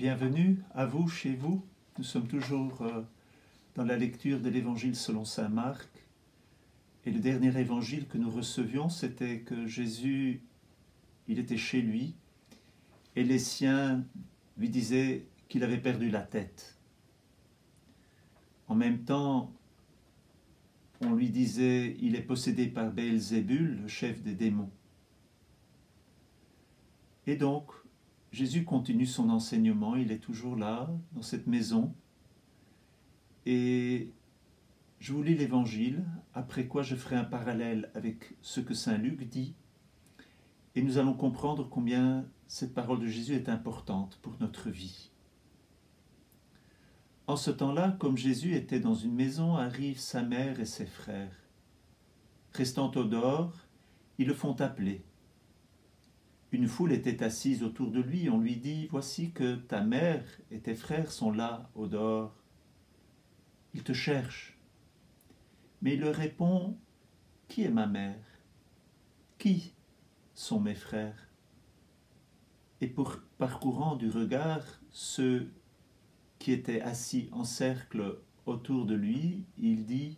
Bienvenue à vous, chez vous. Nous sommes toujours dans la lecture de l'Évangile selon saint Marc. Et le dernier évangile que nous recevions, c'était que Jésus, il était chez lui et les siens lui disaient qu'il avait perdu la tête. En même temps, on lui disait il est possédé par Béelzébul, le chef des démons. Et donc, Jésus continue son enseignement, il est toujours là, dans cette maison. Et je vous lis l'Évangile, après quoi je ferai un parallèle avec ce que saint Luc dit, et nous allons comprendre combien cette parole de Jésus est importante pour notre vie. En ce temps-là, comme Jésus était dans une maison, arrivent sa mère et ses frères. Restant au dehors, ils le font appeler. Une foule était assise autour de lui, on lui dit « Voici que ta mère et tes frères sont là, au dehors. Ils te cherchent. » Mais il leur répond « Qui est ma mère? Qui sont mes frères ?» Et parcourant du regard ceux qui étaient assis en cercle autour de lui, il dit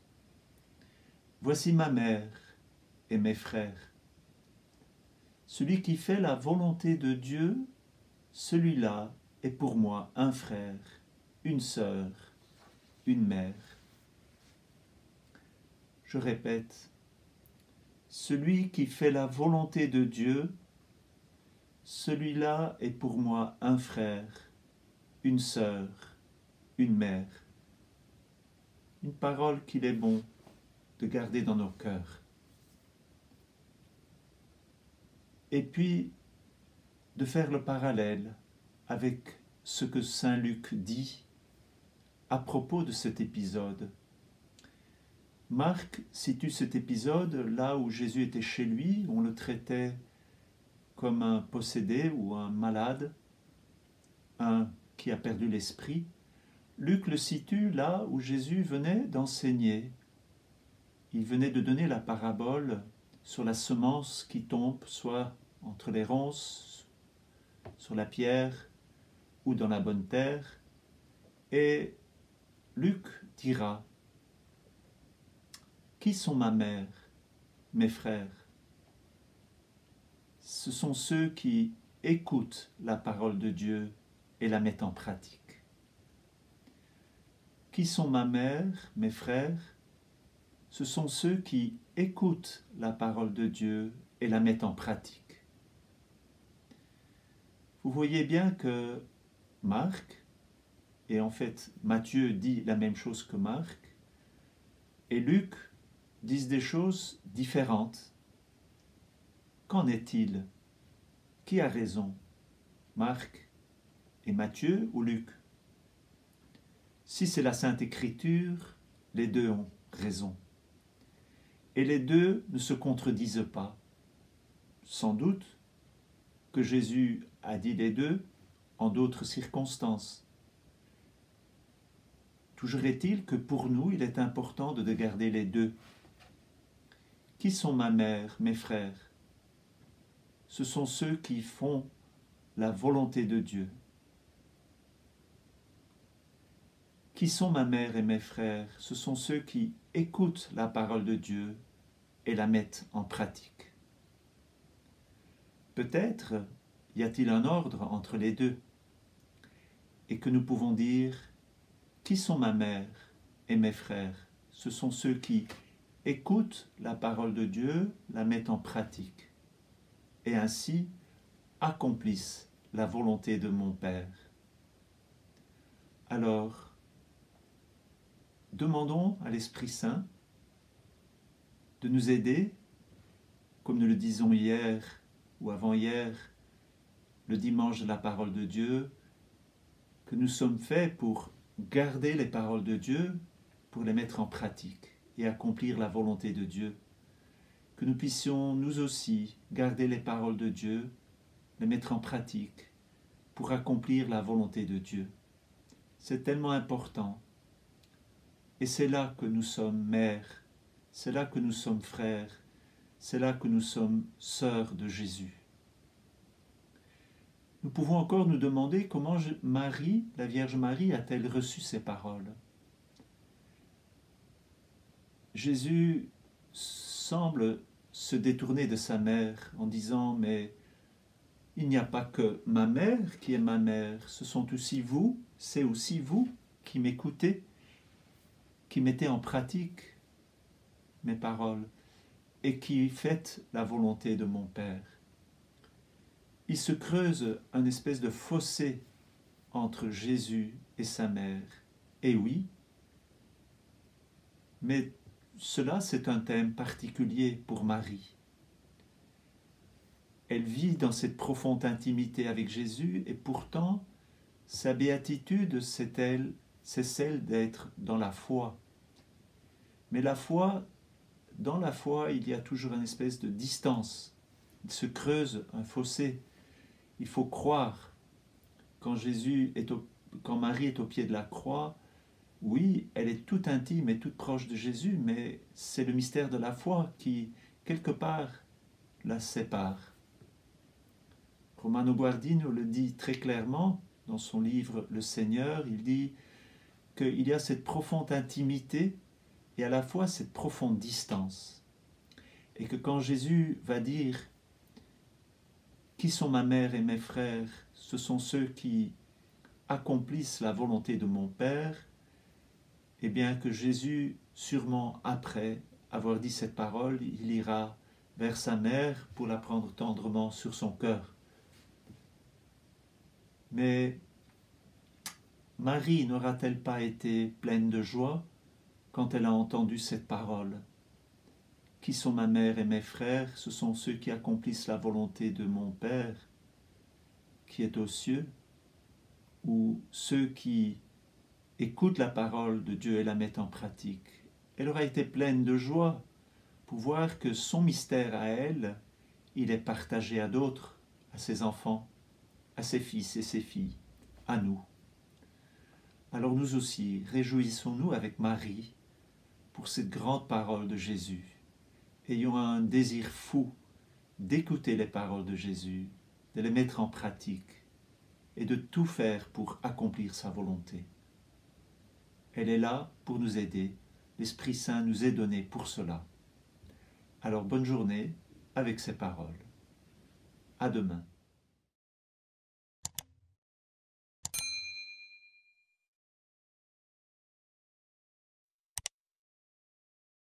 « Voici ma mère et mes frères. Celui qui fait la volonté de Dieu, celui-là est pour moi un frère, une sœur, une mère. » Je répète, celui qui fait la volonté de Dieu, celui-là est pour moi un frère, une sœur, une mère. Une parole qu'il est bon de garder dans nos cœurs. Et puis, de faire le parallèle avec ce que saint Luc dit à propos de cet épisode. Marc situe cet épisode là où Jésus était chez lui, on le traitait comme un possédé ou un malade, un qui a perdu l'esprit. Luc le situe là où Jésus venait d'enseigner. Il venait de donner la parabole sur la semence qui tombe soit entre les ronces, sur la pierre ou dans la bonne terre. Et Luc dira « Qui sont ma mère, mes frères ?» Ce sont ceux qui écoutent la parole de Dieu et la mettent en pratique. Qui sont ma mère, mes frères? Ce sont ceux qui écoutent la parole de Dieu et la mettent en pratique. Vous voyez bien que Marc, et en fait Matthieu dit la même chose que Marc, et Luc disent des choses différentes. Qu'en est-il? Qui a raison? Marc et Matthieu ou Luc? Si c'est la Sainte Écriture, les deux ont raison. Et les deux ne se contredisent pas. Sans doute que Jésus a dit les deux en d'autres circonstances. Toujours est-il que pour nous, il est important de garder les deux. Qui sont ma mère, mes frères? Ce sont ceux qui font la volonté de Dieu. Qui sont ma mère et mes frères? Ce sont ceux qui écoutent la parole de Dieu et la mettent en pratique. Peut-être y a-t-il un ordre entre les deux et que nous pouvons dire « Qui sont ma mère et mes frères ?» Ce sont ceux qui écoutent la parole de Dieu, la mettent en pratique et ainsi accomplissent la volonté de mon Père. Alors, demandons à l'Esprit Saint de nous aider, comme nous le disons hier ou avant-hier, le dimanche de la parole de Dieu, que nous sommes faits pour garder les paroles de Dieu, pour les mettre en pratique et accomplir la volonté de Dieu. Que nous puissions nous aussi garder les paroles de Dieu, les mettre en pratique pour accomplir la volonté de Dieu. C'est tellement important. Et c'est là que nous sommes mères, c'est là que nous sommes frères, c'est là que nous sommes sœurs de Jésus. nous pouvons encore nous demander comment Marie, la Vierge Marie, a-t-elle reçu ces paroles. Jésus semble se détourner de sa mère en disant « Mais il n'y a pas que ma mère qui est ma mère, ce sont aussi vous, c'est aussi vous qui m'écoutez, qui mettez en pratique mes paroles et qui faites la volonté de mon Père. » Il se creuse un espèce de fossé entre Jésus et sa mère. Et oui, mais cela c'est un thème particulier pour Marie. Elle vit dans cette profonde intimité avec Jésus et pourtant sa béatitude c'est celle d'être dans la foi. Mais la foi, dans la foi, il y a toujours une espèce de distance. Il se creuse un fossé. Il faut croire. Quand Marie est au pied de la croix, oui, elle est toute intime et toute proche de Jésus, mais c'est le mystère de la foi qui, quelque part, la sépare. Romano Guardini le dit très clairement dans son livre Le Seigneur, il dit qu'il y a cette profonde intimité et à la fois cette profonde distance. Et que quand Jésus va dire « Qui sont ma mère et mes frères ? Ce sont ceux qui accomplissent la volonté de mon Père », eh bien que Jésus, sûrement après avoir dit cette parole, il ira vers sa mère pour la prendre tendrement sur son cœur. Mais Marie n'aura-t-elle pas été pleine de joie quand elle a entendu cette parole ? Qui sont ma mère et mes frères ? Ce sont ceux qui accomplissent la volonté de mon Père qui est aux cieux, ou ceux qui écoutent la parole de Dieu et la mettent en pratique. Elle aura été pleine de joie pour voir que son mystère à elle, il est partagé à d'autres, à ses enfants, à ses fils et ses filles, à nous. Alors nous aussi, réjouissons-nous avec Marie pour cette grande parole de Jésus. Ayons un désir fou d'écouter les paroles de Jésus, de les mettre en pratique et de tout faire pour accomplir sa volonté. Elle est là pour nous aider. L'Esprit Saint nous est donné pour cela. Alors bonne journée avec ces paroles. À demain.